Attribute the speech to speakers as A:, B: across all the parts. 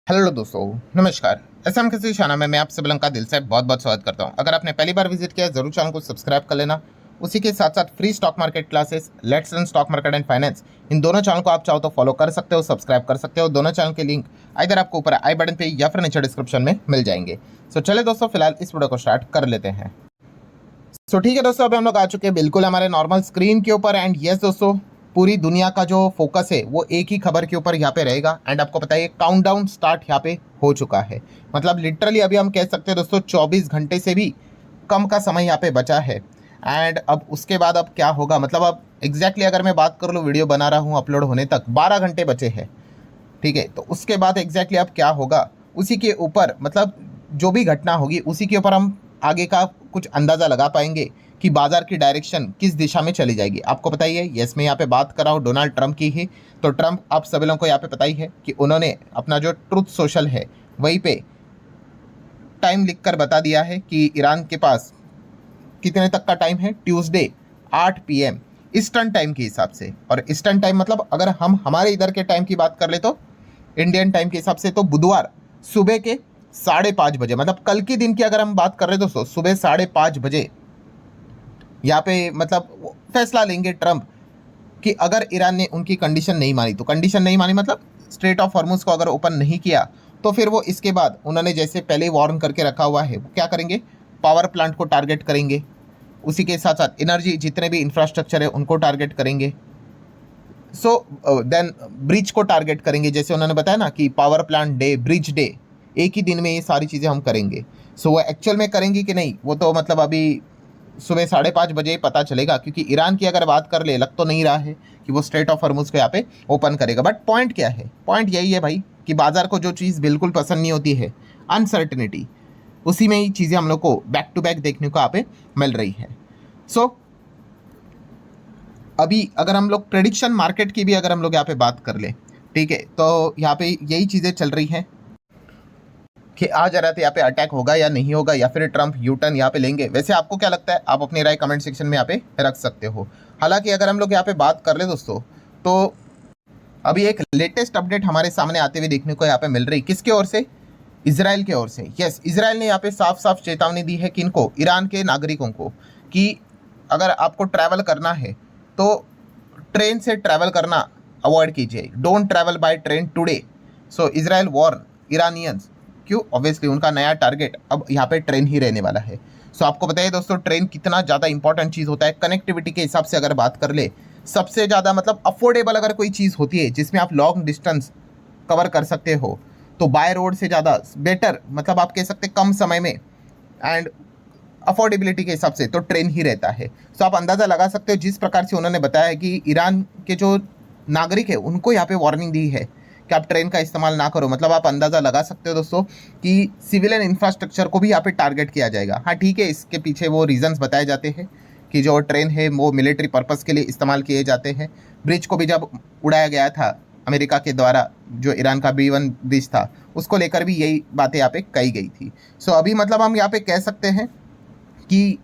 A: Hello दोस्तों, नमस्कार। SM किसी शाना में मैं आप सब का दिल से बहुत बहुत स्वागत करता हूं। अगर आपने पहली बार विजिट किया है जरूर चैनल को सब्सक्राइब कर लेना। उसी के साथ साथ free stock market classes, let's run stock market and finance, इन दोनों चैनल को आप चाहो तो फॉलो कर सकते हो, सब्सक्राइब कर सकते हो। दोनों चैनल के लिंक इधर आपको ऊपर आई बटन पे या फिर नीचे डिस्क्रिप्शन में मिल जाएंगे। सो चले दोस्तों, फिलहाल इस वीडियो को स्टार्ट कर लेते हैं। सो ठीक है दोस्तों, अभी हम लोग आ चुके हैं बिल्कुल हमारे नॉर्मल स्क्रीन के ऊपर। एंड यस दोस्तों, पूरी दुनिया का जो फोकस है वो एक ही खबर के ऊपर यहाँ पे रहेगा। एंड आपको पता है काउंटडाउन स्टार्ट यहाँ पे हो चुका है। मतलब लिटरली अभी हम कह सकते हैं दोस्तों 24 घंटे से भी कम का समय यहाँ पे बचा है। एंड अब उसके बाद अब क्या होगा, मतलब अब एग्जैक्टली अगर मैं बात कर लूँ, वीडियो बना रहा हूँ अपलोड होने तक 12 घंटे बचे हैं। ठीक है, तो उसके बाद एग्जैक्टली अब क्या होगा उसी के ऊपर, मतलब जो भी घटना होगी उसी के ऊपर हम आगे का कुछ अंदाज़ा लगा पाएंगे कि बाजार की डायरेक्शन किस दिशा में चली जाएगी। आपको पता ही है, यस मैं यहाँ पे बात कर रहा हूँ डोनाल्ड ट्रंप की ही। तो ट्रंप आप सभी लोगों को यहाँ पे पता ही है कि उन्होंने अपना जो ट्रुथ सोशल है वहीं पे टाइम लिख कर बता दिया है कि ईरान के पास कितने तक का टाइम है, ट्यूसडे 8 PM ईस्टर्न टाइम के हिसाब से। और ईस्टर्न टाइम मतलब अगर हम हमारे इधर के टाइम की बात कर ले तो इंडियन टाइम के हिसाब से तो बुधवार सुबह के 5:30 बजे, मतलब कल के दिन की अगर हम बात कर रहे हैं दोस्तों, सुबह 5:30 बजे यहाँ पे मतलब फैसला लेंगे ट्रंप कि अगर ईरान ने उनकी कंडीशन नहीं मानी, तो कंडीशन नहीं मानी मतलब स्ट्रेट ऑफ हॉर्मुज को अगर ओपन नहीं किया, तो फिर वो इसके बाद उन्होंने जैसे पहले वार्न करके रखा हुआ है वो क्या करेंगे, पावर प्लांट को टारगेट करेंगे। उसी के साथ साथ एनर्जी जितने भी इंफ्रास्ट्रक्चर है उनको टारगेट करेंगे। सो देन ब्रिज को टारगेट करेंगे, जैसे उन्होंने बताया ना कि power plant day, bridge day, एक ही दिन में ये सारी चीज़ें हम करेंगे। सो वो एक्चुअल में करेंगे कि नहीं वो तो मतलब अभी सुबह 5:30 बजे ही पता चलेगा, क्योंकि ईरान की अगर बात कर ले लग तो नहीं रहा है कि वो स्ट्रेट ऑफ हॉर्मुज को यहाँ पे ओपन करेगा। बट पॉइंट क्या है, पॉइंट यही है भाई कि बाजार को जो चीज़ बिल्कुल पसंद नहीं होती है, अनसर्टिनिटी, उसी में ही चीज़ें हम लोग को बैक टू बैक देखने को यहाँ पे मिल रही है। सो अभी अगर हम लोग प्रेडिक्शन मार्केट की भी अगर हम लोग यहाँ पे बात कर ले, ठीक है, तो यहाँ पे यही चीज़ें चल रही हैं कि आज रात यहाँ पे अटैक होगा या नहीं होगा, या फिर ट्रंप यू टर्न यहाँ पे लेंगे। वैसे आपको क्या लगता है, आप अपनी राय कमेंट सेक्शन में यहाँ पे रख सकते हो। हालांकि अगर हम लोग यहाँ पे बात कर ले दोस्तों, तो अभी एक लेटेस्ट अपडेट हमारे सामने आते हुए देखने को यहाँ पे मिल रही, किसके ओर से, इसराइल के ओर से। यस, इसराइल ने यहाँ पे साफ साफ चेतावनी दी है किनको, ईरान के नागरिकों को, कि अगर आपको ट्रैवल करना है तो ट्रेन से ट्रैवल करना अवॉइड कीजिए, don't travel by train today. So Israel warned Iranians, क्यों, ऑब्वियसली उनका नया टारगेट अब यहाँ पे ट्रेन ही रहने वाला है। सो आपको बताइए दोस्तों, ट्रेन कितना ज़्यादा इंपॉर्टेंट चीज़ होता है कनेक्टिविटी के हिसाब से अगर बात कर ले, सबसे ज़्यादा मतलब अफोर्डेबल अगर कोई चीज़ होती है जिसमें आप लॉन्ग डिस्टेंस कवर कर सकते हो, तो बाय रोड से ज़्यादा बेटर, मतलब आप कह सकते कम समय में एंड अफोर्डेबिलिटी के हिसाब से तो ट्रेन ही रहता है। सो आप अंदाज़ा लगा सकते हो जिस प्रकार से उन्होंने बताया कि ईरान के जो नागरिक है उनको यहाँ पे वार्निंग दी है कि आप ट्रेन का इस्तेमाल ना करो। मतलब आप अंदाज़ा लगा सकते हो दोस्तों कि सिविलियन इंफ्रास्ट्रक्चर को भी यहाँ पे टारगेट किया जाएगा। हाँ ठीक है, इसके पीछे वो रीजंस बताए जाते हैं कि जो ट्रेन है वो मिलिट्री पर्पज़ के लिए इस्तेमाल किए जाते हैं। ब्रिज को भी जब उड़ाया गया था अमेरिका के द्वारा, जो ईरान का B1 ब्रिज था, उसको लेकर भी यही बातें यहाँ पे कही गई थी। सो अभी मतलब हम यहाँ पे कह सकते हैं कि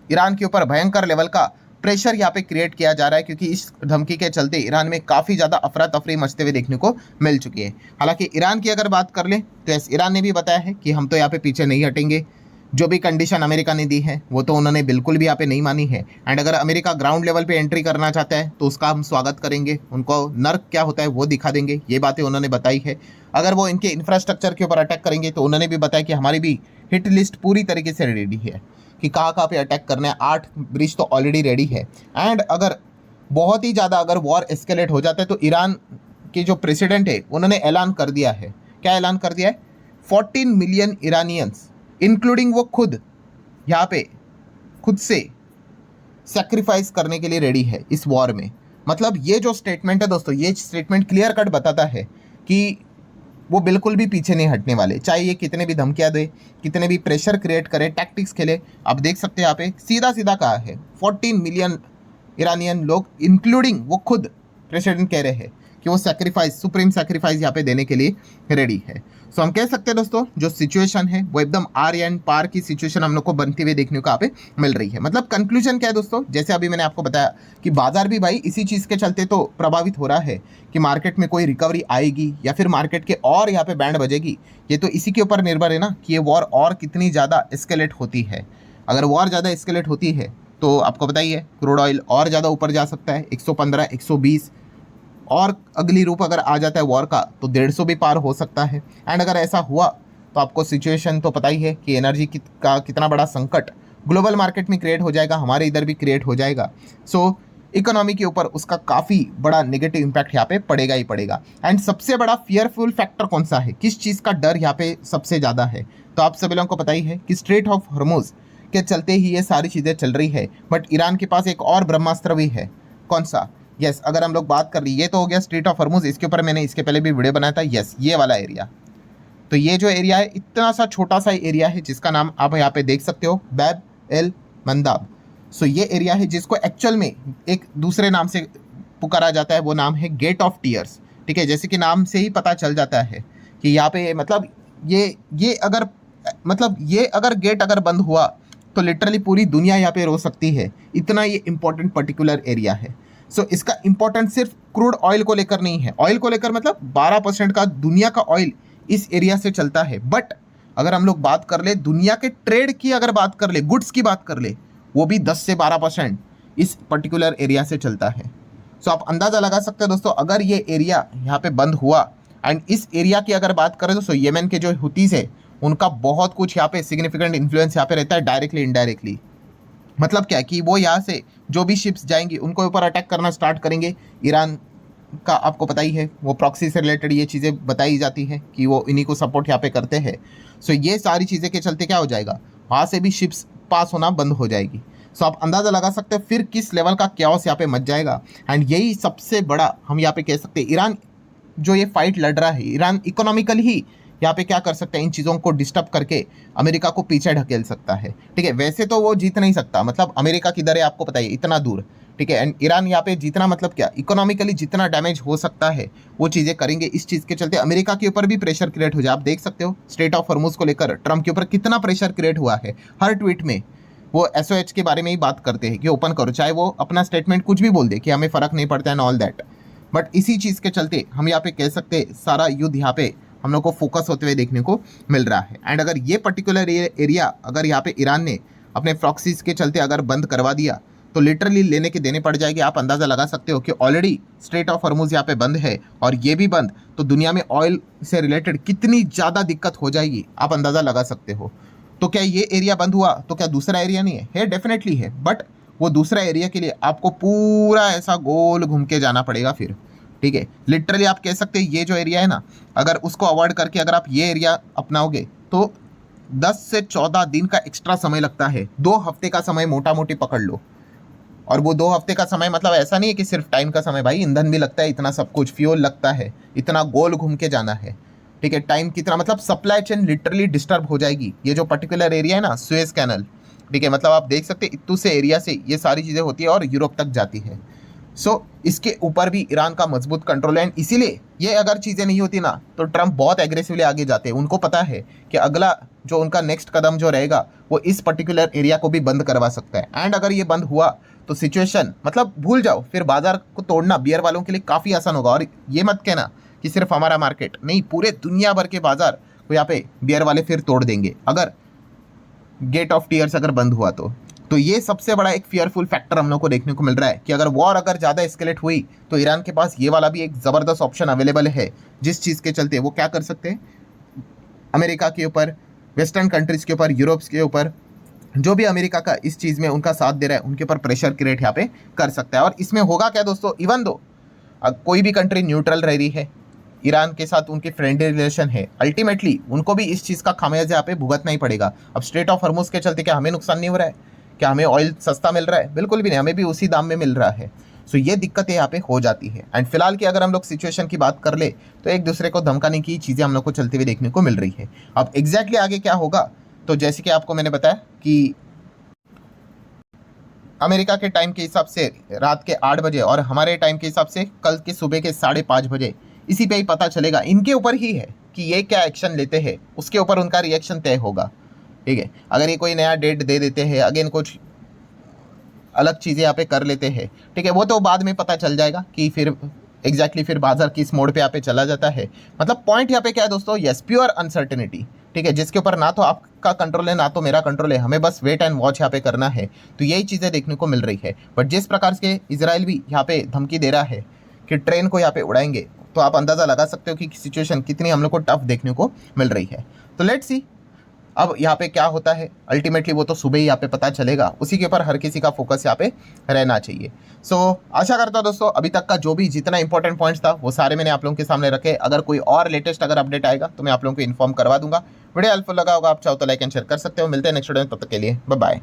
A: ईरान के ऊपर भयंकर लेवल का प्रेशर यहाँ पे क्रिएट किया जा रहा है, क्योंकि इस धमकी के चलते ईरान में काफ़ी ज़्यादा अफरा तफरी मचते हुए देखने को मिल चुकी है। हालांकि ईरान की अगर बात कर लें तो ईरान ने भी बताया है कि हम तो यहाँ पे पीछे नहीं हटेंगे, जो भी कंडीशन अमेरिका ने दी है वो तो उन्होंने बिल्कुल भी यहाँ पे नहीं मानी है। एंड अगर अमेरिका ग्राउंड लेवल पे एंट्री करना चाहता है तो उसका हम स्वागत करेंगे, उनको नर्क क्या होता है वो दिखा देंगे, ये बातें उन्होंने बताई है। अगर वो इनके इंफ्रास्ट्रक्चर के ऊपर अटैक करेंगे तो उन्होंने भी बताया कि हमारी भी हिट लिस्ट पूरी तरीके से रेडी है कि कहाँ पे अटैक करना है। 8 ब्रिज तो ऑलरेडी रेडी है। एंड अगर बहुत ही ज़्यादा अगर वॉर एस्केलेट हो जाता है तो ईरान के जो प्रेसिडेंट है उन्होंने ऐलान कर दिया है, क्या ऐलान कर दिया है, 14 मिलियन ईरानियंस इंक्लूडिंग वो खुद यहाँ पे खुद से सेक्रीफाइस करने के लिए रेडी है इस वॉर में। मतलब ये जो स्टेटमेंट है दोस्तों, ये स्टेटमेंट क्लियर कट बताता है कि वो बिल्कुल भी पीछे नहीं हटने वाले, चाहे ये कितने भी धमकियाँ दे, कितने भी प्रेशर क्रिएट करे, टैक्टिक्स खेले। आप देख सकते हैं यहाँ पे सीधा सीधा कहा है 14 मिलियन ईरानियन लोग इंक्लूडिंग वो खुद प्रेसिडेंट कह रहे हैं कि वो सैक्रिफाइस, सुप्रीम सैक्रिफाइस यहाँ पे देने के लिए रेडी है। सो हम कह सकते हैं दोस्तों जो सिचुएशन है वो एकदम आर एंड पार की सिचुएशन हम लोग को बनती हुई देखने को यहाँ पे मिल रही है। मतलब कंक्लूजन क्या है दोस्तों, जैसे अभी मैंने आपको बताया कि बाजार भी भाई इसी चीज़ के चलते तो प्रभावित हो रहा है कि मार्केट में कोई रिकवरी आएगी या फिर मार्केट के और यहाँ पे बैंड बजेगी, ये तो इसी के ऊपर निर्भर है ना कि ये वॉर और कितनी ज़्यादा एस्केलेट होती है। अगर वॉर ज़्यादा एस्केलेट होती है तो आपको बताइए क्रूड ऑयल और ज़्यादा ऊपर जा सकता है, 115, 120, और अगली रूप अगर आ जाता है वॉर का तो 150 भी पार हो सकता है। एंड अगर ऐसा हुआ तो आपको सिचुएशन तो पता ही है कि एनर्जी का कितना बड़ा संकट ग्लोबल मार्केट में क्रिएट हो जाएगा, हमारे इधर भी क्रिएट हो जाएगा। सो इकोनॉमी के ऊपर उसका काफ़ी बड़ा नेगेटिव इम्पैक्ट यहाँ पे पड़ेगा ही पड़ेगा। एंड सबसे बड़ा फियरफुल फैक्टर कौन सा है, किस चीज़ का डर यहाँ पे सबसे ज़्यादा है, तो आप सभी लोगों को पता ही है कि स्ट्रेट ऑफ हॉर्मुज के चलते ही ये सारी चीज़ें चल रही है। बट ईरान के पास एक और ब्रह्मास्त्र भी है, कौन सा? यस, अगर हम लोग बात कर रही, ये तो हो गया स्ट्रेट ऑफ हॉर्मुज, इसके ऊपर मैंने इसके पहले भी वीडियो बनाया था। यस, ये वाला एरिया, तो ये जो एरिया है इतना सा छोटा सा एरिया है जिसका नाम आप यहाँ पे देख सकते हो, बैब एल मंदाब। सो ये एरिया है जिसको एक्चुअल में एक दूसरे नाम से पुकारा जाता है, वो नाम है गेट ऑफ टीयर्स। ठीक है, जैसे कि नाम से ही पता चल जाता है कि यहाँ पे मतलब ये अगर गेट अगर बंद हुआ तो लिटरली पूरी दुनिया यहाँ पे रो सकती है, इतना ये इंपॉर्टेंट पर्टिकुलर एरिया है। सो इसका इंपॉर्टेंस सिर्फ क्रूड ऑयल को लेकर नहीं है, ऑयल को लेकर मतलब 12% का दुनिया का ऑयल इस एरिया से चलता है। बट अगर हम लोग बात कर ले दुनिया के ट्रेड की, अगर बात कर ले गुड्स की बात कर ले, वो भी 10 से 12% इस पर्टिकुलर एरिया से चलता है। सो आप अंदाज़ा लगा सकते हैं दोस्तों, अगर ये एरिया यहाँ पे बंद हुआ एंड इस एरिया की अगर बात करें तो येमेन के जो हुतीज़ है उनका बहुत कुछ यहाँ पे सिग्निफिकेंट इन्फ्लुएंस यहाँ पे रहता है, डायरेक्टली इनडायरेक्टली। मतलब क्या कि वो यहाँ से जो भी शिप्स जाएंगी उनको ऊपर अटैक करना स्टार्ट करेंगे। ईरान का आपको पता ही है, वो प्रॉक्सी से रिलेटेड ये चीज़ें बताई जाती हैं कि वो इन्हीं को सपोर्ट यहाँ पे करते हैं। सो ये सारी चीज़ें के चलते क्या हो जाएगा, वहाँ से भी शिप्स पास होना बंद हो जाएगी। सो आप अंदाज़ा लगा सकते हैं फिर किस लेवल का कैओस यहाँ पे मच जाएगा। एंड यही सबसे बड़ा हम यहाँ पे कह सकते हैं, ईरान जो ये फाइट लड़ रहा है, ईरान इकोनॉमिकली ही यहाँ पे क्या कर सकता है, इन चीज़ों को डिस्टर्ब करके अमेरिका को पीछे ढकेल सकता है। ठीक है, वैसे तो वो जीत नहीं सकता, मतलब अमेरिका की दर है आपको पता है इतना दूर। ठीक है, एंड ईरान यहाँ पे जितना मतलब क्या इकोनॉमिकली जितना डैमेज हो सकता है वो चीज़ें करेंगे। इस चीज़ के चलते अमेरिका के ऊपर भी प्रेशर क्रिएट हो जाए। आप देख सकते हो स्ट्रेट ऑफ हॉर्मुज को लेकर ट्रम्प के ऊपर कितना प्रेशर क्रिएट हुआ है। हर ट्वीट में वो SOH के बारे में ही बात करते हैं कि ओपन करो, चाहे वो अपना स्टेटमेंट कुछ भी बोल दे कि हमें फ़र्क नहीं पड़ता है ऑल दैट। बट इसी चीज़ के चलते हम यहाँ पे कह सकते हैं सारा युद्ध यहाँ पे हम लोग को फोकस होते हुए देखने को मिल रहा है। एंड अगर ये पर्टिकुलर एरिया अगर यहाँ पे ईरान ने अपने प्रॉक्सीज के चलते अगर बंद करवा दिया तो लिटरली लेने के देने पड़ जाएगी। आप अंदाज़ा लगा सकते हो कि ऑलरेडी स्ट्रेट ऑफ हॉर्मुज यहाँ पे बंद है और ये भी बंद, तो दुनिया में ऑयल से रिलेटेड कितनी ज़्यादा दिक्कत हो जाएगी आप अंदाज़ा लगा सकते हो। तो क्या ये एरिया बंद हुआ तो क्या दूसरा एरिया नहीं है? डेफिनेटली है, बट वो दूसरा एरिया के लिए आपको पूरा ऐसा गोल घूम के जाना पड़ेगा फिर। ठीक है, लिटरली आप कह सकते हैं ये जो एरिया है ना, अगर उसको अवॉइड करके अगर आप ये एरिया अपनाओगे तो 10 से 14 दिन का एक्स्ट्रा समय लगता है। 2 हफ्ते का समय मोटा मोटी पकड़ लो। और वो 2 हफ्ते का समय मतलब ऐसा नहीं है कि सिर्फ टाइम का समय, भाई ईंधन भी लगता है, इतना सब कुछ फ्यूल लगता है, इतना गोल घूम के जाना है। ठीक है, टाइम कितना मतलब सप्लाई चेन लिटरली डिस्टर्ब हो जाएगी। ये जो पर्टिकुलर एरिया है ना, सुएज कैनल, ठीक है, मतलब आप देख सकते हैं इतू से एरिया से ये सारी चीज़ें होती है और यूरोप तक जाती है। सो इसके ऊपर भी ईरान का मजबूत कंट्रोल है। एंड इसीलिए ये अगर चीज़ें नहीं होती ना तो ट्रम्प बहुत एग्रेसिवली आगे जाते हैं। उनको पता है कि अगला जो उनका नेक्स्ट कदम जो रहेगा वो इस पर्टिकुलर एरिया को भी बंद करवा सकता है। एंड अगर ये बंद हुआ तो सिचुएशन मतलब भूल जाओ, फिर बाजार को तोड़ना बियर वालों के लिए काफ़ी आसान होगा। और ये मत कहना कि सिर्फ हमारा मार्केट नहीं, पूरे दुनिया भर के बाजार को यहाँ पे बियर वाले फिर तोड़ देंगे अगर गेट ऑफ टीयर्स अगर बंद हुआ तो ये सबसे बड़ा एक फियरफुल फैक्टर हम लोग को देखने को मिल रहा है कि अगर वॉर अगर ज़्यादा एस्केलेट हुई तो ईरान के पास ये वाला भी एक ज़बरदस्त ऑप्शन अवेलेबल है, जिस चीज़ के चलते वो क्या कर सकते हैं, अमेरिका के ऊपर, वेस्टर्न कंट्रीज़ के ऊपर, यूरोप के ऊपर, जो भी अमेरिका का इस चीज़ में उनका साथ दे रहा है उनके ऊपर प्रेशर क्रिएट यहाँ पे कर सकता है। और इसमें होगा क्या दोस्तों, इवन दो कोई भी कंट्री न्यूट्रल रह रही है, ईरान के साथ उनकी फ्रेंडली रिलेशन है, अल्टीमेटली उनको भी इस चीज़ का खामियाजा यहाँ पे भुगतना ही पड़ेगा। अब स्ट्रेट ऑफ हॉर्मुज के चलते क्या हमें नुकसान नहीं हो रहा है, क्या हमें ऑयल सस्ता मिल रहा है? बिल्कुल भी नहीं, हमें भी उसी दाम में मिल रहा है। सो ये दिक्कतें यहाँ पे हो जाती है। एंड फिलहाल की अगर हम लोग सिचुएशन की बात कर ले तो एक दूसरे को धमकाने की चीज़ें हम लोग को चलते हुए देखने को मिल रही है। अब एग्जैक्टली आगे क्या होगा, तो जैसे कि आपको मैंने बताया कि अमेरिका के टाइम के हिसाब से रात के 8 बजे और हमारे टाइम के हिसाब से कल के सुबह के 5:30 बजे, इसी पे ही पता चलेगा। इनके ऊपर ही है कि ये क्या एक्शन लेते हैं, उसके ऊपर उनका रिएक्शन तय होगा। ठीक है, अगर ये कोई नया डेट दे देते हैं, अगेन कुछ अलग चीज़ें यहाँ पे कर लेते हैं, ठीक है, वो तो बाद में पता चल जाएगा कि फिर एग्जैक्टली फिर बाजार किस मोड पे यहाँ पे चला जाता है। मतलब पॉइंट यहाँ पे क्या है दोस्तों, यस, प्योर अनसर्टेनिटी, ठीक है, जिसके ऊपर ना तो आपका कंट्रोल है ना तो मेरा कंट्रोल है, हमें बस वेट एंड वॉच यहाँ पे करना है। तो यही चीज़ें देखने को मिल रही है। बट जिस प्रकार से इजराइल भी यहाँ पे धमकी दे रहा है कि ट्रेन को यहाँ पे उड़ाएंगे, तो आप अंदाज़ा लगा सकते हो कि सिचुएशन कितनी हम लोग को टफ देखने को मिल रही है। तो लेट्स सी अब यहाँ पे क्या होता है, अल्टीमेटली वो तो सुबह ही यहाँ पे पता चलेगा, उसी के ऊपर हर किसी का फोकस यहाँ पे रहना चाहिए। सो आशा करता हूँ दोस्तों अभी तक का जो भी जितना इंपॉर्टेंट पॉइंट्स था वो सारे मैंने आप लोगों के सामने रखे। अगर कोई और लेटेस्ट अगर अपडेट आएगा तो मैं आप लोगों को इन्फॉर्म करवा दूंगा। वीडियो हेल्पफुल लगा होगा, आप चाहो तो लाइक एंड शेयर कर सकते हो। मिलते हैं नेक्स्ट वीडियो में, तब तक के लिए बाय बाय।